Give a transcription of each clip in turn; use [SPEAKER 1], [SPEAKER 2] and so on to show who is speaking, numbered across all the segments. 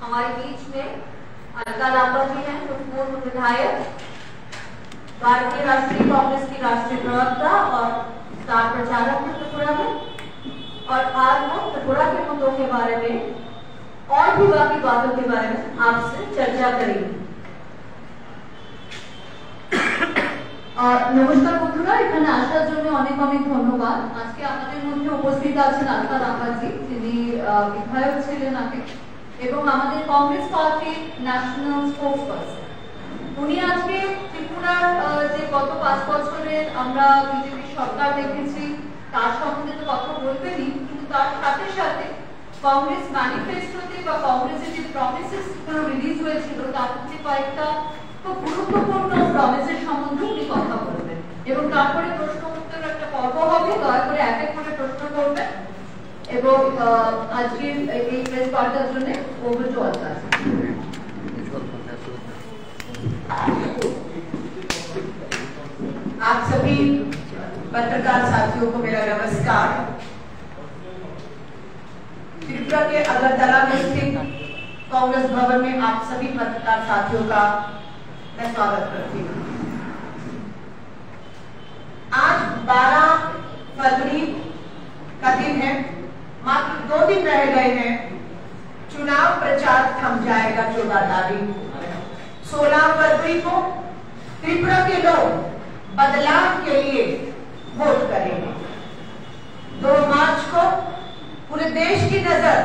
[SPEAKER 1] हमारे बीच में अलका लांबा जी हैं, जो पूर्व विधायक, भारतीय राष्ट्रीय कांग्रेस की राष्ट्रीय प्रवक्ता और स्टार प्रचारक हैं त्रिपुरा में, और आज वो त्रिपुरा के मुद्दों के बारे में और भी बाकी बातों के बारे में आपसे चर्चा करेंगे। নমস্কার বন্ধুরা, এখানে আসার জন্য অনেক অনেক ধন্যবাদ। আজকে আমাদের মধ্যে উপস্থিত আছেন আলকা লাম্বা জি, যিনি বিধায়ক ছিলেন আগে এবং আমাদের কংগ্রেস পার্টির ন্যাশনাল স্পোকসপারসন। উনি আজকে ত্রিপুরার যে গত 5 বছরের আমরা বিজেপি সরকার দেখেছি তার সম্বন্ধে তো কথা বলবেনই, কিন্তু তার সাথে সাথে কংগ্রেস ম্যানিফেস্টোতে বা কংগ্রেসের যে প্রমিসেস গুলো রিলিজ হয়েছিল তার মধ্যে কয়েকটা খুব গুরুত্বপূর্ণ প্রমিসের সম্বন্ধে উনি কথা বলবেন এবং তারপরে প্রশ্ন উত্তরের একটা পর্ব হবে। দয়া করে এক এক করে প্রশ্ন করবেন এবং আজকে এই প্রেস বার্তার জন্য ওভার টু অলকা।
[SPEAKER 2] आप सभी पत्रकार साथियों को मेरा नमस्कार। त्रिपुरा के अगरतला में स्थित कांग्रेस भवन में आप सभी पत्रकार साथियों का मैं स्वागत करती हूँ। आज 12 फरवरी का दिन है, मात्र 2 दिन रह गए हैं, चुनाव प्रचार थम जाएगा 14 तारीख को। 16 फरवरी को त्रिपुरा के लोग बदलाव के लिए वोट करेंगे। 2 मार्च को पूरे देश की नजर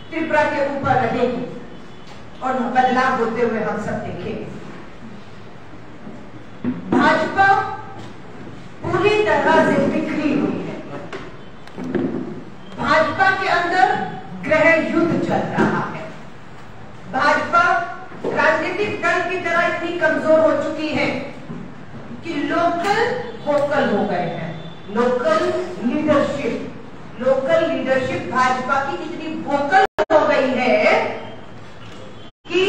[SPEAKER 2] त्रिपुरा के ऊपर रहेगी और बदलाव होते हुए हम सब देखेंगे। भाजपा पूरी तरह से बिखरी हुई है। भाजपा के अंदर गृह युद्ध चल रहा है। भाजपा राजनीतिक दल की तरह इतनी कमजोर हो चुकी है कि लोकल वोकल हो गए हैं। लोकल लीडरशिप भाजपा की इतनी वोकल हो गई है कि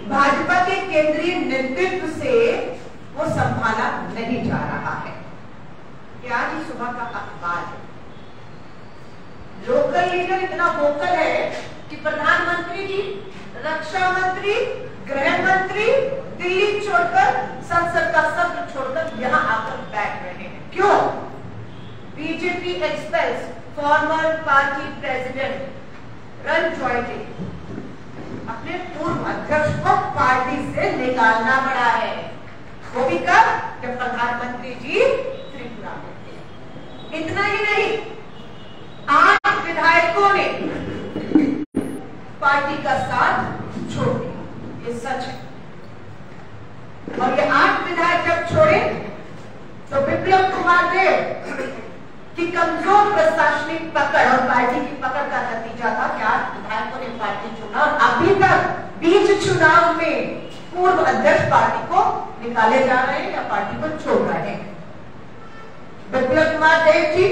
[SPEAKER 2] भाजपा के केंद्रीय नेतृत्व से वो संभाला नहीं जा रहा है। क्या आज सुबह का अखबार है, लोकल लीडर इतना वोकल है कि प्रधानमंत्री जी, रक्षा मंत्री, गृह मंत्री दिल्ली छोड़कर, संसद का सत्र छोड़कर यहां आकर बैठ रहे हैं। क्यों? BJP expels former party president Ran Chaudhary, अपने पूर्व अध्यक्ष को पार्टी से निकालना पड़ा है। वो भी कब? जब प्रधानमंत्री जी त्रिपुरा में थे। इतना ही नहीं, 8 विधायकों ने पार्टी का साथ छोड़ दिया, ये सच है। और ये 8 विधायक जब छोड़े तो विप्लव कुमार देव की कमजोर प्रशासनिक पकड़ और पार्टी की पकड़ का नतीजा था कि 8 विधायकों ने पार्टी चुना और अभी तक बीच चुनाव में पूर्व अध्यक्ष पार्टी को निकाले जा रहे हैं या पार्टी को छोड़ रहे हैं। विप्लव कुमार देव जी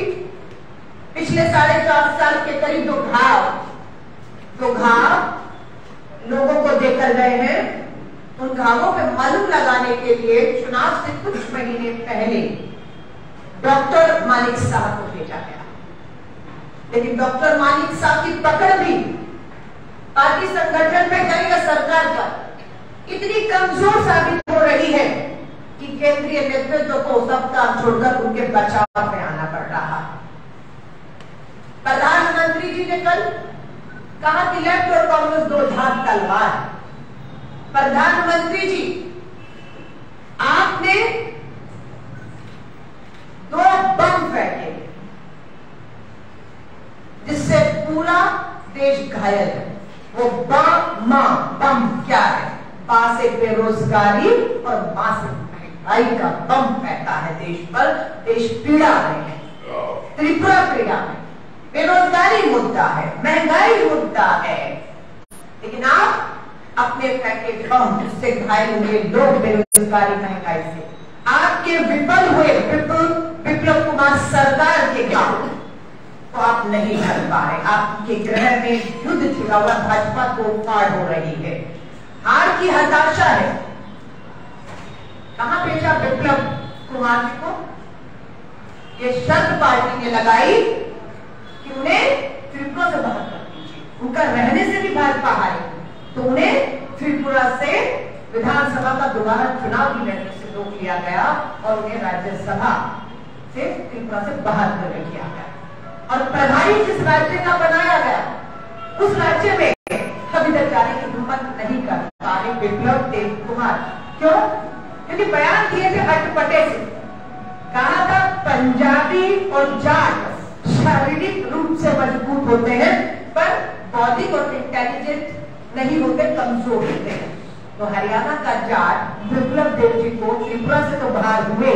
[SPEAKER 2] पिछले 4.5 साल के करीब दो घाव लोगों को देकर गए हैं। उन घावों पे मलहम लगाने के लिए चुनाव से कुछ महीने पहले डॉक्टर मानिक साहब को भेजा गया, लेकिन डॉक्टर मानिक साहब की पकड़ भी पार्टी संगठन में करेगा सरकार का इतनी कमजोर साबित हो रही है कि केंद्रीय नेतृत्व को सब काम छोड़कर उनके बचाव में आना पड़ रहा है। प्रधानमंत्री जी ने कल कहा कि लेफ्ट और कांग्रेस 2 धार तलवार है। प्रधानमंत्री जी, आपने 2 बम फेंके जिससे पूरा देश घायल है। वो बम क्या है? बा से बेरोजगारी और मां से महंगाई का बम फेंका है देश पर। देश पीड़ा में है, त्रिपुरा पीड़ा में। बेरोजगारी मुद्दा है, महंगाई मुद्दा है, लेकिन आप अपने फेंके बम जिससे घायल हुए लोग बेरोजगारी महंगाई से, आपके विफल हुए विप्लव कुमार सरकार के काम तो आप नहीं कर पा रहे। आपके गृह में युद्ध छिड़ा हुआ, भाजपा तोड़फाड़ हो रही है, हार की हताशा है। कहां भेजा विप्लव कुमार जी को? ये शर्त पार्टी ने लगाई कि उन्हें त्रिपुरा से बाहर कर दीजिए, उनका रहने से भी भाजपा हारेगी। त्रिपुरा से विधानसभा का दोबारा चुनाव भी लड़ने से रोक लिया गया और उन्हें राज्यसभा से त्रिपुरा से बाहर कर किया गया। और प्रभारी जिस राज्य का बनाया गया उस राज्य में अभी तक जाने की हिम्मत नहीं कर पा रहे विप्लव देव कुमार। क्यों? क्योंकि बयान दिए थे अटपटे से, कहा था पंजाबी और जाट शारीरिक रूप से मजबूत होते हैं पर बौद्धिक और इंटेलिजेंट नहीं होते, कमजोर होते हैं। तो हरियाणा का जाट विप्लव देव जी को त्रिपुरा से तो बाहर हुए,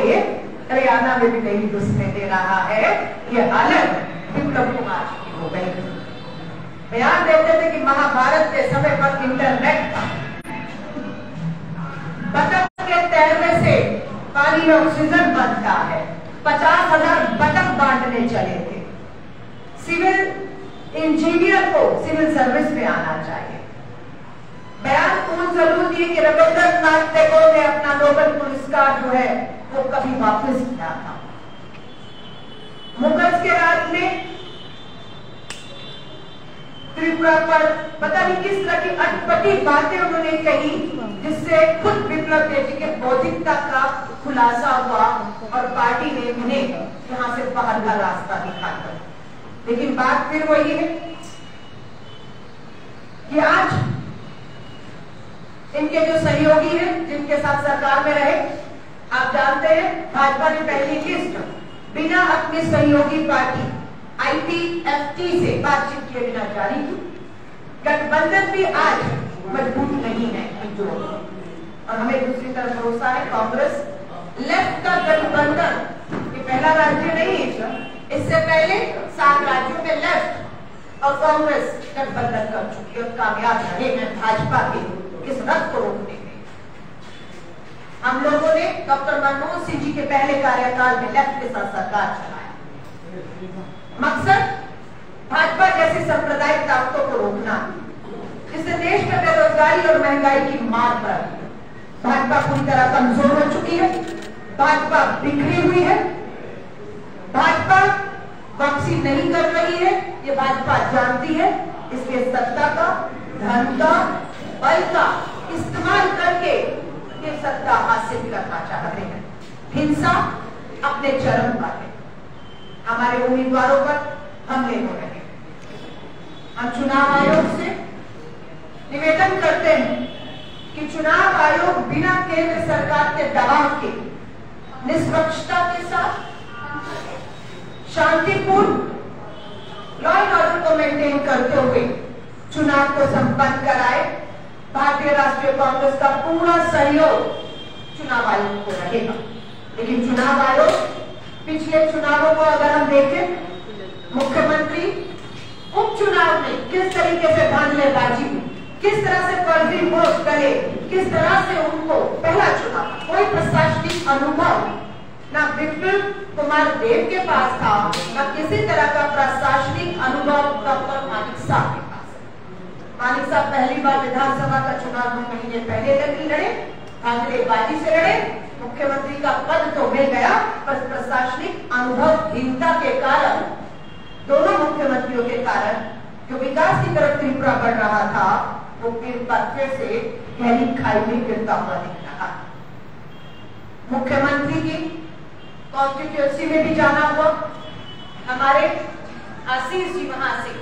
[SPEAKER 2] हरियाणा में भी नहीं घुसने दे रहा है, ये अलग विप्लव कुमार की हो गई। बयान देते थे कि महाभारत के समय पर इंटरनेट था, बतख के तैरने से पानी में ऑक्सीजन बनता है, 50,000 बतख बांटने चले थे। सिविल इंजीनियर को सिविल सर्विस में आना चाहिए। बयान कौन जरूर दिए कि रविंद्रनाथ टैगोर ने अपना नोबेल पुरस्कार जो है वो कभी वापस किया था। मुगल्स के राज में त्रिपुरा पर पता नहीं किस तरह की अटपटी बातें उन्होंने कही जिससे खुद विप्लव देव जी के बौद्धिकता का खुलासा हुआ और पार्टी ने उन्हें यहां से बाहर का रास्ता दिखाया। लेकिन बात फिर वही है कि आज इनके जो सहयोगी हैं जिनके साथ सरकार में रहे, आप जानते हैं भाजपा ने पहली लिस्ट बिना अपनी सहयोगी पार्टी IPFT से बातचीत किए बिना जारी की। गठबंधन भी आज मजबूत नहीं है और हमें दूसरी तरफ भरोसा है कांग्रेस लेफ्ट का गठबंधन, ये पहला राज्य नहीं है, इससे पहले 7 राज्यों में लेफ्ट और कांग्रेस गठबंधन कर चुकी और कामयाब रहे हैं भाजपा के इस रथ को रोकने में। हम लोगों ने डॉक्टर मनमोहन सिंह जी के पहले कार्यकाल में लेफ्ट के साथ सरकार चलाया। मकसद भाजपा जैसी सांप्रदायिक ताकतों को रोकना, जिससे देश में बेरोजगारी और महंगाई की मार पड़। भाजपा पूरी तरह कमजोर हो चुकी है, भाजपा बिखरी हुई है, भाजपा वापसी नहीं कर रही है, ये भाजपा जानती है। इसलिए सत्ता का, धन का, बल का इस्तेमाल करके ये सत्ता हासिल करना चाहते हैं। हिंसा अपने चरम पर है, हमारे उम्मीदवारों पर हमले हो रहे हैं। हम चुनाव आयोग से निवेदन करते हैं कि चुनाव आयोग बिना केंद्र सरकार के दबाव के निष्पक्षता के साथ शांतिपूर्ण लॉ एंड ऑर्डर को मेंटेन करते हुए चुनाव को संपन्न कराए। भारतीय राष्ट्रीय कांग्रेस का पूरा सहयोग चुनाव आयोग को रहेगा। लेकिन चुनाव आयोग पिछले चुनावों को अगर हम देखें, मुख्यमंत्री उपचुनाव में किस तरीके से धांधलेबाजी हुई, किस तरह से फर्जी वोट करे, किस तरह से उनको पहला चुनाव कोई प्रशासनिक अनुभव ना विप्लव कुमार देव के पास था, ना किसी तरह का प्रशासनिक अनुभव डॉक्टर मानिक साहब के पास। मानिक साहब पहली बार विधानसभा का चुनाव 2 महीने पहले लड़े, धांधलेबाजी से लड़े, मुख्यमंत्री का पद तो मिल गया पर प्रशासनिक अनुभवहीनता के कारण, दोनों मुख्यमंत्रियों के कारण जो विकास की तरफ त्रिपुरा बढ़ रहा था वो फिर से गहरी खाई में गिरता हुआ दिख रहा। मुख्यमंत्री की कॉन्स्टिट्यूएंसी में भी जाना हुआ, हमारे आशीष जी वहां से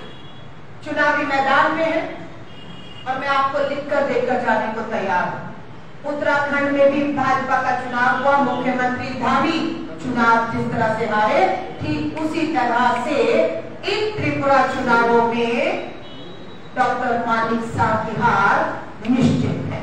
[SPEAKER 2] चुनावी मैदान में है और मैं आपको लिखकर देकर जाने को तैयार हूं। उत्तराखंड में भी भाजपा का चुनाव हुआ, मुख्यमंत्री धामी चुनाव जिस तरह से हारे, ठीक उसी तरह से इन त्रिपुरा चुनावों में डॉक्टर मानिक साहब की हार निश्चित है।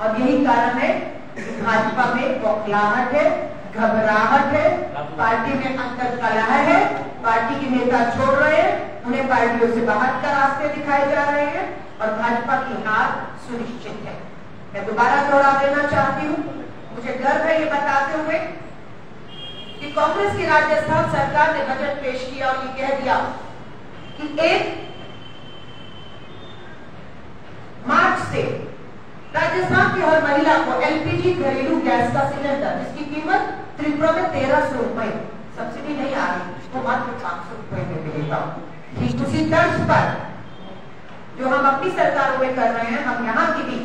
[SPEAKER 2] और यही कारण है कि भाजपा में बौखलाहट है, घबराहट है, पार्टी में अंतर कलह है, पार्टी के नेता छोड़ रहे हैं, उन्हें पार्टियों से बाहर का रास्ते दिखाए जा रहे हैं और भाजपा की हार सुनिश्चित है। मैं दोबारा दोहरा देना चाहती हूँ, मुझे गर्व है ये बताते हुए कि कांग्रेस की राजस्थान सरकार ने बजट पेश किया और ये कह दिया कि 1 मार्च से राजस्थान की हर महिला को LPG घरेलू गैस का सिलेंडर जिसकी कीमत त्रिपुरा में 1300 रुपए, सब्सिडी नहीं आ रही, तो मात्र 500 रुपए में मिलेगा। ठीक उसी तर्ज पर जो हम अपनी सरकारों में कर रहे हैं, हम यहाँ की भी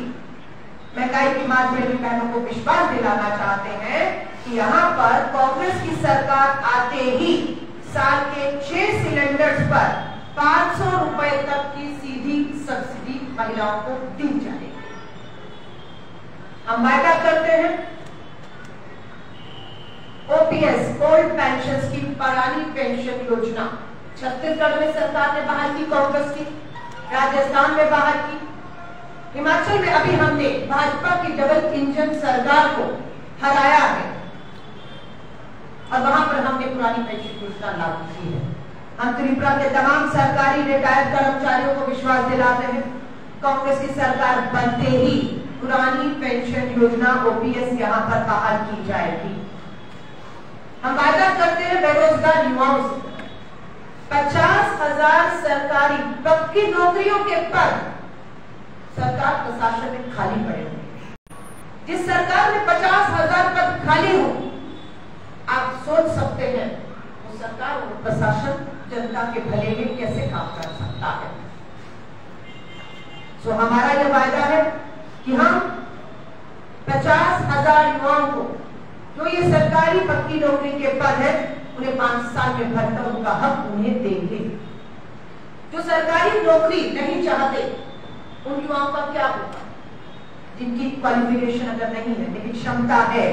[SPEAKER 2] महंगाई की मार में भी बहनों को विश्वास दिलाना चाहते हैं कि यहाँ पर कांग्रेस की सरकार आते ही साल के 6 सिलेंडर्स पर 500 रुपए तक की सीधी सब्सिडी महिलाओं को दी जाएगी। हम वायदा करते हैं ओपीएस ओल्ड पेंशन स्कीम, पुरानी पेंशन योजना छत्तीसगढ़ में सरकार ने बहाल की, कांग्रेस की, राजस्थान में बहाल की, हिमाचल में अभी हमने भाजपा की डबल इंजन सरकार को हराया है और वहां पर हमने पुरानी पेंशन योजना लागू की है। हम त्रिपुरा के तमाम सरकारी रिटायर्ड कर्मचारियों को विश्वास दिलाते हैं, कांग्रेस की सरकार बनते ही पुरानी पेंशन योजना ओपीएस यहां पर बहाल की जाएगी। हम वायदा करते हैं बेरोजगार युवाओं से 50,000 सरकारी पक्की नौकरियों के पद सरकार प्रशासन में खाली पड़े होंगे। जिस सरकार में 50,000 पद खाली हो, आप सोच सकते हैं वो सरकार और प्रशासन जनता के भले में कैसे काम कर सकता है। सो हमारा यह वायदा है कि हम 50,000 युवाओं को जो ये सरकारी पक्की नौकरी के पद है उन्हें 5 साल में भरकर उनका हक उन्हें देंगे। जो सरकारी नौकरी नहीं चाहते उन युवाओं का क्या होगा? जिनकी क्वालिफिकेशन अगर नहीं है लेकिन क्षमता है,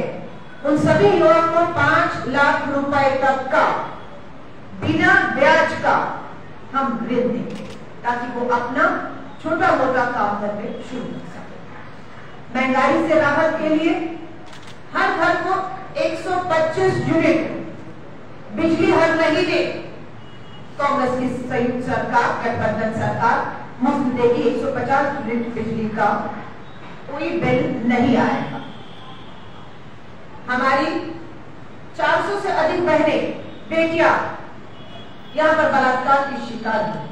[SPEAKER 2] उन सभी युवाओं को 5 लाख रुपए तक का बिना ब्याज का हम ऋण देंगे ताकि वो अपना छोटा मोटा काम करके शुरू कर सके। महंगाई से राहत के लिए हर घर को 125 यूनिट बिजली हर महीने कांग्रेस की संयुक्त सरकार, गठबंधन सरकार मुफ्त देगी। 150 यूनिट बिजली का कोई बिल नहीं आएगा। हमारी 400 से अधिक बहनें, बेटियां यहाँ पर बलात्कार की शिकार हुई है,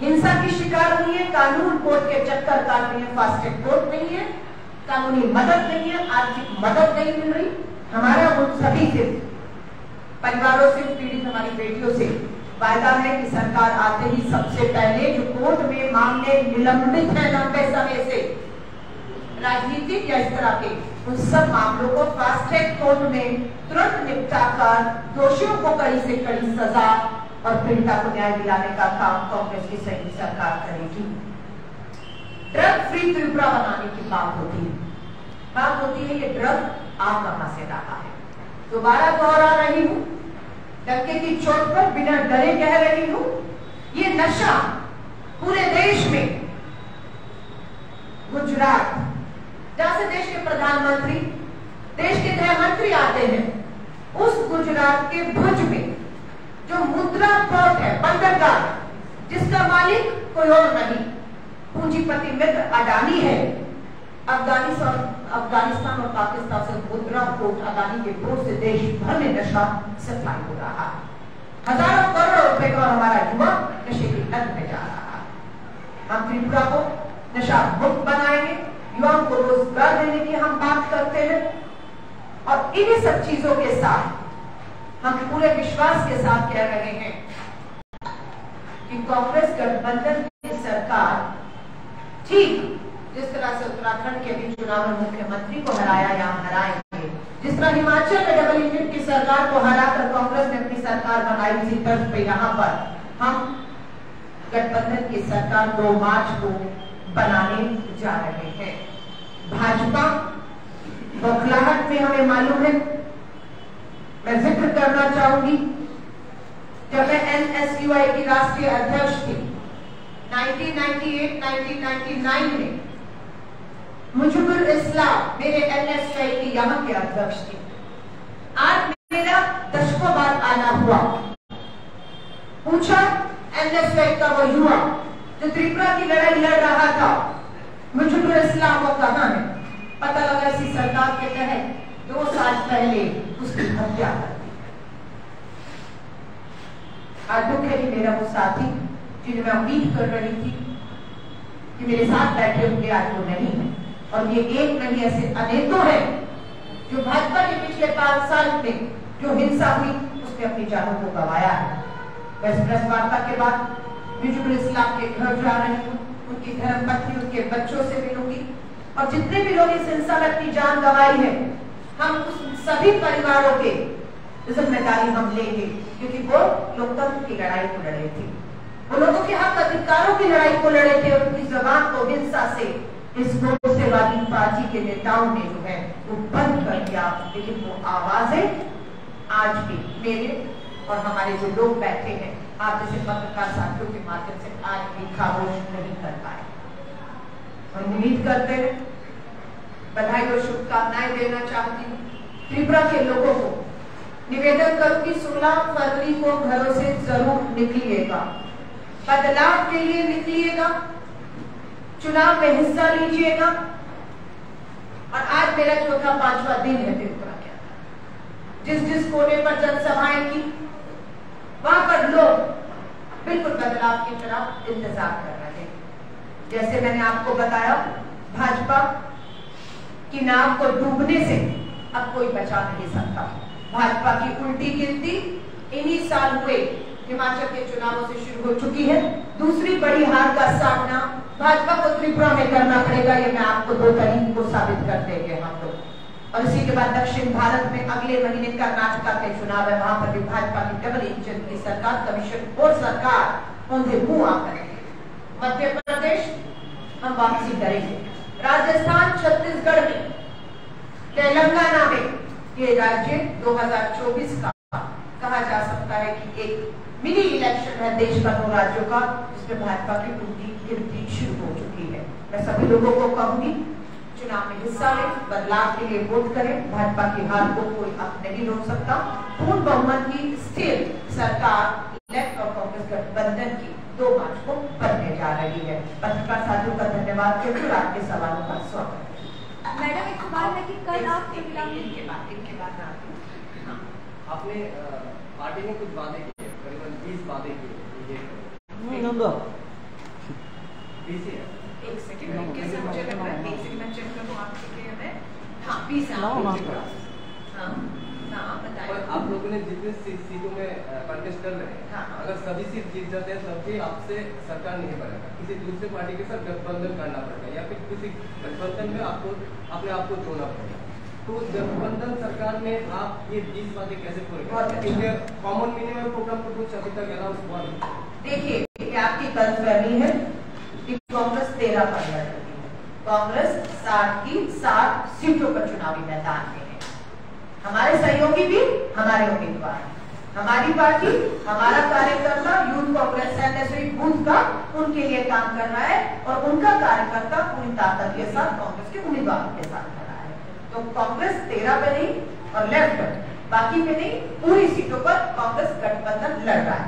[SPEAKER 2] हिंसा की शिकार हुई है, कानून कोर्ट के चक्कर काट रही है, फास्ट ट्रैक कोर्ट नहीं है, कानूनी मदद नहीं है, आर्थिक मदद नहीं मिल रही। हमारा उन सभी से परिवारों से पीड़ित हमारी बेटियों से वायदा है कि सरकार आते ही सबसे पहले जो कोर्ट में मामले निलंबित हैं लंबे समय से, राजनीतिक या इस तरह के, उन सब मामलों को फास्ट ट्रैक कोर्ट में तुरंत निपटाकर दोषियों को कड़ी से कड़ी सजा और पीड़िता को न्याय दिलाने का काम कांग्रेस की संयुक्त सरकार करेगी। ड्रग फ्री त्रिपुरा बनाने की बात होती है ये ड्रग आ कहां से रहा है। दोबारा दोहरा रही हूं, डंके की चोट पर बिना डरे कह रही हूं, ये नशा पूरे देश में, गुजरात जहां से देश के प्रधानमंत्री, देश के गृह मंत्री आते हैं, उस गुजरात के भुज में जो मुद्रा पोर्ट है, बंदरगाह, जिसका मालिक कोई और नहीं, पूंजीपति मित्र अडानी है। अफगानिस्तान और पाकिस्तान से मुद्रा पोर्ट अडानी के पोर्ट से देश भर में नशा सप्लाई हो रहा है। हजारों करोड़ रुपए का हमारा युवा नशे की लत में जा रहा है। हम त्रिपुरा को नशा मुक्त बनाएंगे, युवाओं को रोजगार देने की हम बात करते हैं और इन्हीं सब चीजों के साथ हम पूरे विश्वास के साथ कह रहे हैं कि कांग्रेस गठबंधन की सरकार ठीक जिस तरह से उत्तराखंड के भी चुनाव में मुख्यमंत्री को हराया यहाँ हराएंगे, जिस तरह हिमाचल में डबल इंजन की सरकार को हराकर कांग्रेस ने अपनी सरकार बनाई, उसी तर्ज पे यहाँ पर हम गठबंधन की सरकार 2 मार्च को बनाने जा रहे हैं। भाजपा बौखलाहट में हमें मालूम है। मैं जिक्र करना चाहूंगी, जब मैं एनएसयूआई की राष्ट्रीय अध्यक्ष थी 1998-1999 में, मुजिबुर इस्लाम मेरे एनएसयूआई की यहाँ के अध्यक्ष थे। आज मेरा दशकों बाद आना हुआ, पूछा एनएसयूआई का वो युवा जो त्रिपुरा की लड़ाई लड़ रहा था, मुजिबुर इस्लाम वो कहाँ है? पता लगा इसी सरकार के तहत 2 साल पहले उसकी हत्या कर दी। आज दुख है कि मेरा वो साथी जिन्हें मैं उम्मीद कर रही थी कि मेरे साथ बैठे होंगे, आज वो नहीं है। और ये एक नहीं, ऐसे अनेकों हैं जो भाजपा के पिछले 5 साल में जो हिंसा हुई उसने अपनी जानों को गंवाया है। मैं इस प्रेस वार्ता के बाद मुजिबुर इस्लाम के घर जा रही हूँ। उनकी धर्मपत्नी, उनके बच्चों से मिलूंगी, और जितने भी लोग इस हिंसा में अपनी जान गंवाई है, हम उस सभी परिवारों के जिम्मेदारी हम लेंगे, क्योंकि वो लोकतंत्र की लड़ाई को लड़े थे, वो लोगों के हक अधिकारों की लड़ाई को लड़े थे, और उनकी जबान को हिंसा से इस गोसेवादी पार्टी के नेताओं ने जो है वो बंद कर दिया। लेकिन वो आवाजें आज भी मेरे और हमारे जो लोग बैठे हैं, आप जैसे पत्रकार साथियों के माध्यम से आज भी खामोश नहीं कर पाए। हम उम्मीद करते हैं, बधाई और शुभकामनाएं देना चाहती हूँ त्रिपुरा के लोगों को। निवेदन करूंगी 16 फरवरी को घरों से जरूर निकलिएगा, बदलाव के लिए निकलिएगा, चुनाव में हिस्सा लीजिएगा। और आज मेरा चौथा 5वां दिन है त्रिपुरा के अंदर। जिस कोने पर जनसभाएं की, वहां पर लोग बिल्कुल बदलाव की तरफ इंतजार कर रहे हैं। जैसे मैंने आपको बताया, भाजपा की नाव को डूबने से अब कोई बचा नहीं सकता। भाजपा की उल्टी गिनती इन्हीं साल हुए हिमाचल के चुनावों से शुरू हो चुकी है। दूसरी बड़ी हार का सामना भाजपा को त्रिपुरा में करना पड़ेगा। ये मैं आपको 2 तारीख को साबित कर देंगे हम लोग। और इसी के बाद दक्षिण भारत में अगले महीने कर्नाटका के चुनाव है, वहां पर भी भाजपा की डबल इंजन की सरकार, कमीशन और सरकार उन्हें मुंह आ करेंगे। मध्य प्रदेश हम वापसी करेंगे, राजस्थान, छत्तीसगढ़ में, तेलंगाना में ये राज्य 2024 का कहा जा सकता है कि एक मिनी इलेक्शन है देश का 2 राज्यों का, जिसमें भाजपा की उल्टी गिनती शुरू हो चुकी है। मैं सभी लोगों को कहूंगी, चुनाव में हिस्सा लें, बदलाव के लिए वोट करें। भाजपा की हार को कोई अब नहीं रोक सकता। पूर्ण बहुमत की स्थिर सरकार लेफ्ट और कांग्रेस गठबंधन की 2 मार्च को बनने जा रही है। पत्रकार साथियों का धन्यवाद करते हुए आपके सवालों का स्वागत है।
[SPEAKER 3] मैडम, एक सवाल है कि कल आप
[SPEAKER 2] इनके बाद
[SPEAKER 4] आपने पार्टी ने कुछ वादे किए, करीबन 20 वादे किए।
[SPEAKER 2] एक सेकंड कैसे मुझे लग रहा है, एक सेकंड मैं चेक करूं आपके लिए मैं। हाँ 20 हाँ बताइए।
[SPEAKER 4] और आप लोगों ने जितने सीटों में कंटेस्ट कर रहे हैं,
[SPEAKER 2] हाँ।
[SPEAKER 4] अगर सभी सीट जीत जाते हैं तब भी आपसे सरकार नहीं बनेगा, किसी दूसरे पार्टी के साथ गठबंधन करना पड़ेगा या फिर किसी गठबंधन में आपको अपने आप को जोड़ना पड़ेगा। तो गठबंधन सरकार में आप ये 20 बातें कैसे पूरी करेंगे? क्योंकि कॉमन मिनिमम प्रोग्राम को कुछ अभी तक अनाउंस हुआ नहीं।
[SPEAKER 2] देखिए, ये आपकी गलतफहमी है कि कांग्रेस 13 पर लड़ रही है। कांग्रेस 60 की 60 सीटों पर चुनावी मैदान में है। हमारे सहयोगी भी हमारे उम्मीदवार हैं। हमारी पार्टी, हमारा कार्यकर्ता यूथ कांग्रेस है बूथ का उनके लिए काम कर रहा है, और उनका कार्यकर्ता पूरी ताकत के साथ कांग्रेस के उम्मीदवारों के साथ कर रहा है। तो कांग्रेस 13 पे नहीं और लेफ्ट बाकी पे नहीं, पूरी सीटों पर कांग्रेस गठबंधन लड़ रहा है।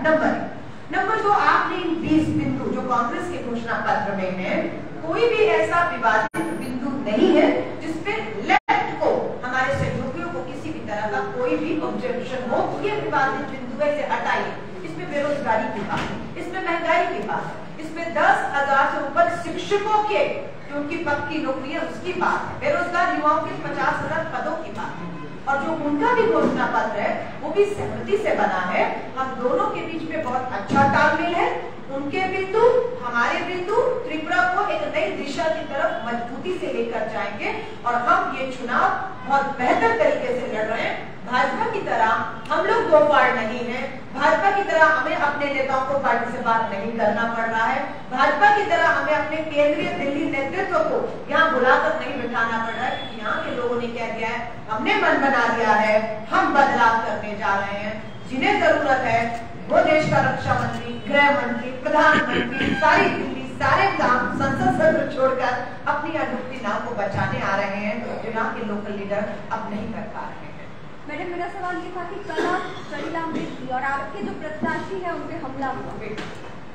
[SPEAKER 2] नंबर 2, आपने इन 20 बिंदु जो कांग्रेस के घोषणा पत्र में है, कोई भी ऐसा विवादित बिंदु नहीं है जिसपे लेफ्ट को, हमारे सहयोगियों को किसी भी तरह का कोई भी ऑब्जेक्शन हो। ये विवादित बिंदु है, इसे हटाइए। इसमें बेरोजगारी की बात है, इसमें महंगाई की बात है, इसमें 10,000 से ऊपर शिक्षकों के जो उनकी पक्की नौकरी है उसकी बात है, बेरोजगार युवाओं के 50,000 पदों की बात है। और जो उनका भी घोषणा पत्र है वो भी सहमति से बना है। हम दोनों के बीच में बहुत अच्छा तालमेल है। उनके बिंदु, हमारे बिंदु त्रिपुरा को एक नई दिशा की तरफ मजबूती से लेकर जाएंगे, और हम ये चुनाव बहुत बेहतर तरीके से लड़ रहे हैं। भाजपा की तरह हम लोग दो फाड़ नहीं है, भाजपा की तरह हमें अपने नेताओं को पार्टी से बात नहीं करना पड़ रहा है, भाजपा की तरह हमें अपने केंद्रीय दिल्ली नेतृत्व को यहाँ बुलाकर नहीं बिठाना पड़ रहा है, क्योंकि यहाँ के लोगों ने कह दिया है, हमने मन बना लिया है, हम बदलाव करने जा रहे हैं। जिन्हें जरूरत है वो देश का रक्षा मंत्री, गृह मंत्री, प्रधानमंत्री, सारी दिल्ली, सारे काम संसद सत्र छोड़कर अपनी अडुबती नाव को बचाने आ रहे हैं, जो यहाँ के लोकल लीडर अब नहीं कर पा रहे हैं।
[SPEAKER 3] मैडम, मेरा सवाल ये था कि कल आप चढ़ीला अम्बेडकर और आपके जो प्रत्याशी है उनपे हमला हुआ,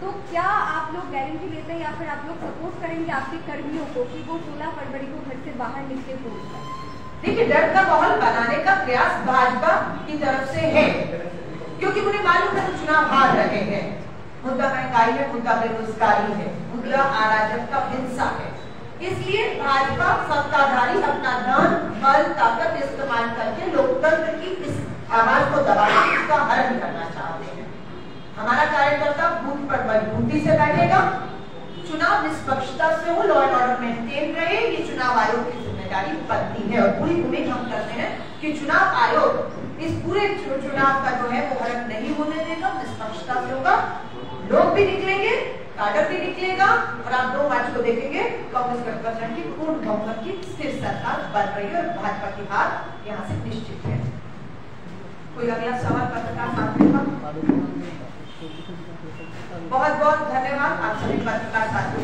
[SPEAKER 3] तो क्या आप लोग गारंटी लेते हैं या फिर आप लोग सपोर्ट करेंगे आपके कर्मियों को कि वो 16 फरवरी को घर से बाहर निकले पूरी?
[SPEAKER 2] देखिए, डर का माहौल बनाने का प्रयास भाजपा की तरफ से है, क्योंकि उन्हें मालूम है चुनाव हार रहे हैं। मुद्दा महंगाई है, मुद्दा बेरोजगारी है, मुद्दा अराजकता, हिंसा है। इसलिए भाजपा सत्ताधारी अपना धन, बल, ताकत इस्तेमाल करके लोकतंत्र की इस आवाज को दबाना, इसका हरण करना चाहते हैं। हमारा कार्यकर्ता बूथ पर मजबूती से बैठेगा, चुनाव निष्पक्षता से हो, लॉ एंड ऑर्डर मेंटेन रहे, ये चुनाव आयोग की जिम्मेदारी बनती है। और पूरी उम्मीद हम करते हैं कि चुनाव आयोग इस पूरे चुनाव का जो है वो हड़प नहीं होने देगा, निष्पक्षता से होगा, लोग भी निकलेंगे, कैडर भी निकलेगा और आप 2 मार्च को देखेंगे कांग्रेस गठबंधन की पूर्ण बहुमत की स्थिर सरकार बन रही है और भाजपा की हार यहाँ से निश्चित है। कोई अगला सवाल पत्रकार साथियों का? बहुत बहुत धन्यवाद आप सभी पत्रकार साथियों।